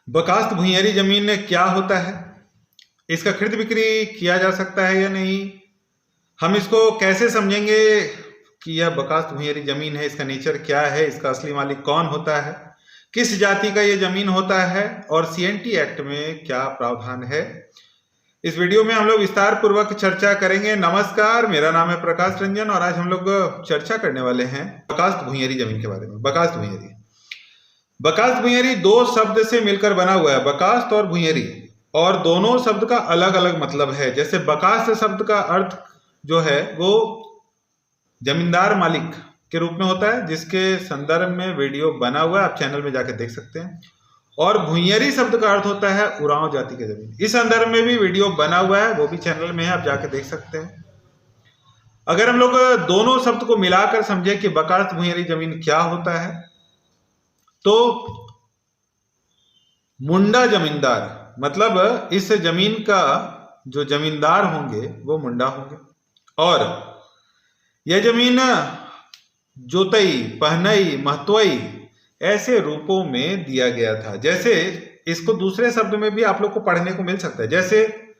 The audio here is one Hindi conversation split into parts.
बकास्त भुइयारी जमीन क्या होता है, इसका खरीद बिक्री किया जा सकता है या नहीं, हम इसको कैसे समझेंगे कि यह बकास्त भुइयारी जमीन है, इसका नेचर क्या है, इसका असली मालिक कौन होता है, किस जाति का यह जमीन होता है और सीएनटी एक्ट में क्या प्रावधान है, इस वीडियो में हम लोग विस्तार पूर्वक चर्चा करेंगे। नमस्कार, मेरा नाम है प्रकाश रंजन और आज हम लोग चर्चा करने वाले हैं बकास्त भुइयारी जमीन के बारे में। बकास्त भुइयारी दो शब्द से मिलकर बना हुआ है, बकास्त और भुइयारी, और दोनों शब्द का अलग अलग मतलब है। जैसे बकास्त शब्द का अर्थ जो है वो जमींदार मालिक के रूप में होता है, जिसके संदर्भ में वीडियो बना हुआ है, आप चैनल में जाकर देख सकते हैं। और भुइयारी शब्द का अर्थ होता है उरांव जाति की जमीन, इस संदर्भ में भी वीडियो बना हुआ है, वो भी चैनल में है, आप जाकर देख सकते हैं। अगर हम लोग दोनों शब्द को मिलाकर समझे कि बकास्त भुइयारी जमीन क्या होता है, तो मुंडा जमींदार, मतलब इस जमीन का जो जमींदार होंगे वो मुंडा होंगे, और यह जमीन जोतई, पहनई, महतवई ऐसे रूपों में दिया गया था। जैसे इसको दूसरे शब्द में भी आप लोग को पढ़ने को मिल सकता है, जैसे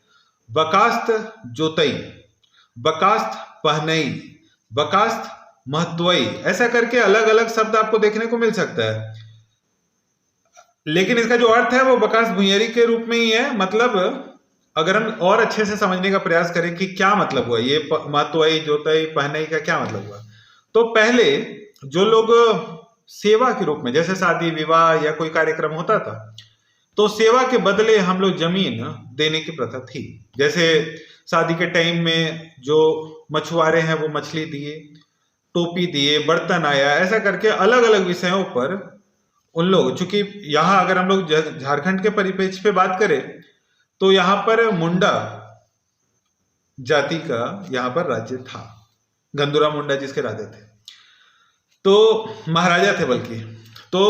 बकास्त जोतई, बकास्त पहनई, बकास्त महतवई, ऐसा करके अलग अलग शब्द आपको देखने को मिल सकता है। लेकिन इसका जो अर्थ है वो बकास्त भुइयारी के रूप में ही है। मतलब अगर हम और अच्छे से समझने का प्रयास करें कि क्या मतलब हुआ, ये महतवई, जोतई, पहनई का क्या मतलब हुआ, तो पहले जो लोग सेवा के रूप में, जैसे शादी विवाह या कोई कार्यक्रम होता था, तो सेवा के बदले हम लोग जमीन देने की प्रथा थी। जैसे शादी के टाइम में जो मछुआरे हैं वो मछली दिए, टोपी दिए, बर्तन आया, ऐसा करके अलग अलग विषयों पर उन लोग, चूंकि यहाँ अगर हम लोग झारखंड के परिप्रेक्ष्य पे बात करें तो यहाँ पर मुंडा जाति का यहाँ पर राज्य था, गंदुरा मुंडा जिसके राजा थे, तो महाराजा थे बल्कि। तो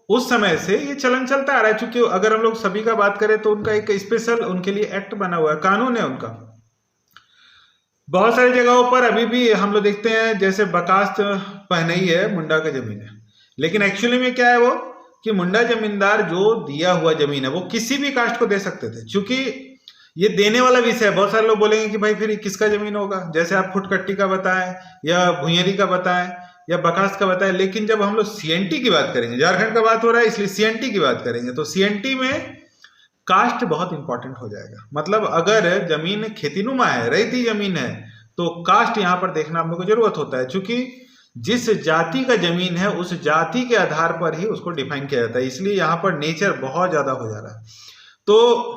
उस समय से ये चलन चलता आ रहा है। चूंकि अगर हम लोग सभी का बात करें तो उनका एक स्पेशल उनके लिए एक्ट बना हुआ है, कानून है उनका। बहुत सारी जगहों पर अभी भी हम लोग देखते हैं, जैसे बकास्त पहनई है, मुंडा का जमीन है, लेकिन एक्चुअली में क्या है वो कि मुंडा जमींदार जो दिया हुआ जमीन है वो किसी भी कास्ट को दे सकते थे। चूंकि ये देने वाला विषय है, बहुत सारे लोग बोलेंगे कि भाई फिर किसका जमीन होगा, जैसे आप फुटकट्टी का बताएं या भुइयारी का बताएं या बकास्त का बताएं। लेकिन जब हम लोग सीएनटी की बात करेंगे, झारखंड का बात हो रहा है इसलिए सीएनटी की बात करेंगे, तो सीएनटी में कास्ट बहुत इंपॉर्टेंट हो जाएगा। मतलब अगर जमीन खेतीनुमा है, रेती जमीन है, तो कास्ट यहाँ पर देखना हम लोग को जरूरत होता है। चूंकि जिस जाति का जमीन है उस जाति के आधार पर ही उसको डिफाइन किया जाता है, इसलिए यहाँ पर नेचर बहुत ज्यादा हो जा रहा है। तो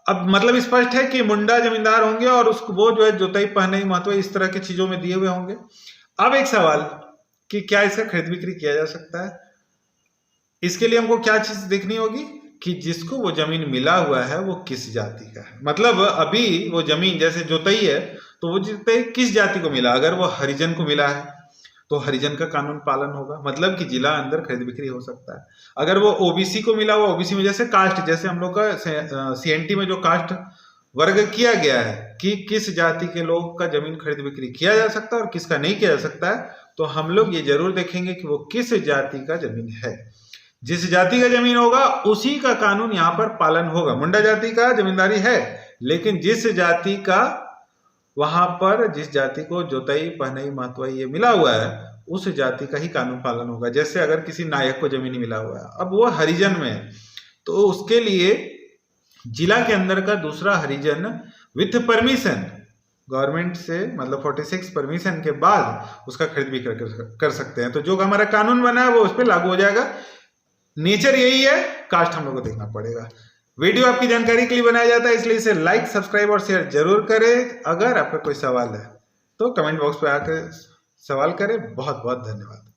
अब मतलब स्पष्ट है कि मुंडा जमींदार होंगे और उसको वो जो है जोतई, पहनई, महतवई इस तरह की चीजों में दिए हुए होंगे। अब एक सवाल कि क्या इसका खरीद बिक्री किया जा सकता है, इसके लिए हमको क्या चीज देखनी होगी कि जिसको वो जमीन मिला हुआ है वो किस जाति का है। मतलब अभी वो जमीन जैसे जोतई है तो वो जोतई किस जाति को मिला, अगर वो हरिजन को मिला है तो हरिजन का कानून पालन होगा, मतलब कि जिला अंदर खरीद बिक्री हो सकता है। अगर वो ओबीसी को मिला हुआ, ओबीसी में जैसे कास्ट, जैसे हम लोग का सीएनटी में जो कास्ट वर्ग किया गया है कि किस जाति के लोग का जमीन खरीद बिक्री किया जा सकता है और किसका नहीं किया जा सकता है, तो हम लोग ये जरूर देखेंगे कि वो किस जाति का जमीन है। जिस जाति का जमीन होगा उसी का कानून यहाँ पर पालन होगा। मुंडा जाति का जमींदारी है, लेकिन जिस जाति का वहां पर, जिस जाति को जोतई, पहनई, महतवई ये मिला हुआ है उस जाति का ही कानून पालन होगा। जैसे अगर किसी नायक को जमीन मिला हुआ है, अब वो हरिजन में है, तो उसके लिए जिला के अंदर का दूसरा हरिजन विथ परमिशन गवर्नमेंट से, मतलब 46 परमिशन के बाद उसका खरीद भी कर सकते हैं। तो जो हमारा कानून बना है वो उस पर लागू हो जाएगा। नेचर यही है, कास्ट हम लोग को देखना पड़ेगा। वीडियो आपकी जानकारी के लिए बनाया जाता है, इसलिए इसे लाइक, सब्सक्राइब और शेयर जरूर करें। अगर आपका कोई सवाल है तो कमेंट बॉक्स पे आकर सवाल करें। बहुत बहुत धन्यवाद।